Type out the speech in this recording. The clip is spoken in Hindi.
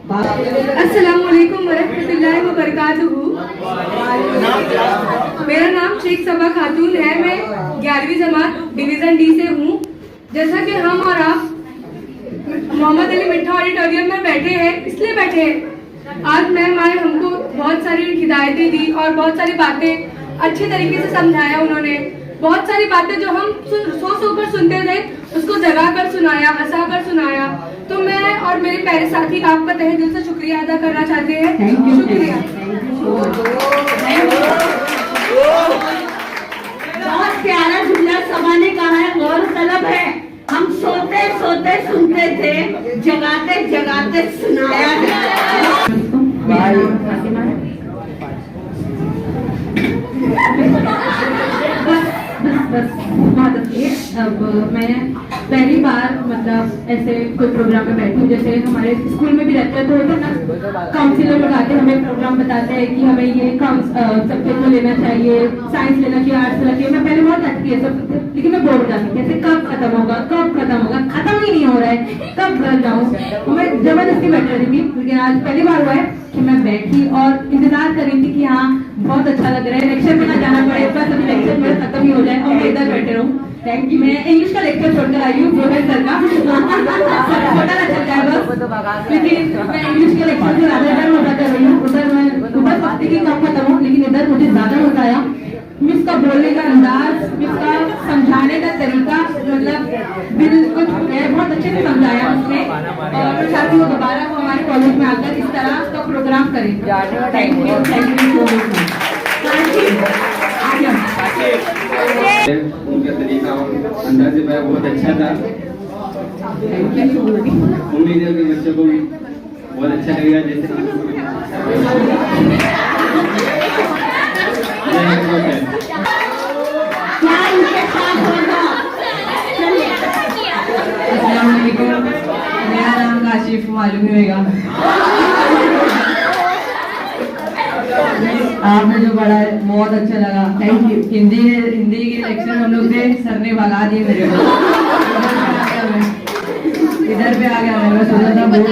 अस्सलाम वालेकुम वरहमतुल्लाहि व बरकातुहू। मेरा नाम शेख सबा खातून है। मैं 11वीं जमात डिवीजन डी से हूँ। जैसा कि हम और आप मोहम्मद अली मिठा ऑडिटोरियम में बैठे हैं, इसलिए बैठे हैं आज मैम आए, हमको बहुत सारी हिदायतें दी और बहुत सारी बातें अच्छे तरीके से समझाया। उन्होंने बहुत सारी बातें जो हम सौ कर सुनते थे उसको जगा कर सुनाया, हंसा कर सुनाया। तो मैं और मेरे प्यारे साथी आपका तहे दिल से शुक्रिया अदा करना चाहते हैं। शुक्रिया। बहुत प्यारा जुमला सबा ने कहा है, गौरतलब है हम सोते सोते सुनते थे, जगाते जगाते सुनाया अब मैं पहली बार मतलब ऐसे कोई प्रोग्राम में बैठी हूँ। जैसे हमारे स्कूल में भी रहते हैं तो ना काउंसिलर लोग आते हैं, हमें प्रोग्राम बताते हैं कि हमें ये सब्जेक्ट में लेना चाहिए, साइंस लेना चाहिए, आर्ट्स लेना चाहिए। मैं पहले बहुत अटकी है सब, लेकिन मैं बोल जाती कैसे कब खत्म होगा, खत्म ही नहीं हो रहा है, कब घर जाऊँ। तो मैं जबरदस्ती बैठ रही थी, लेकिन आज पहली बार हुआ है कि मैं बैठी और इंतजार कर रही थी कि हाँ बहुत अच्छा लग रहा है, लेक्चर में ना जाना पड़े, बस अभी लेक्चर मेरा खत्म ही हो जाए और मैं इधर बैठे रहूँ। Thank you. मैं इंग्लिश का लेक्चर छोड़कर आई हूँ, प्रोफेसर सर का छोटा ना चल जाए बस, लेकिन मैं इंग्लिश के लेक्चर से ज्यादा इधर मजा कर रही हूँ। उधर मैं ऊपर सकती की कम खत्म हूँ, लेकिन इधर मुझे ज्यादा मजा आया। मिस का बोलने का अंदाज, मिस का समझाने का तरीका, मतलब दिल को छू गया, बहुत अच्छे से समझाया उसने। और मैं चाहती हूँ दोबारा वो हमारे कॉलेज में आकर इस तरह का प्रोग्राम करें। थैंक यू उनका तरीका अंदाज मेरा बहुत अच्छा था। उम्मीद है कि बच्चों को भी बहुत अच्छा लगेगा। जैसे मेरा नाम काशिफ, मालूम ही होगा। आपने जो पढ़ा है बहुत अच्छा लगा, थैंक यू। हिंदी के लेक्चर हम लोग थे, सर ने भगा दिए मेरे को। इधर पे आ गया मैं सोचा था बोल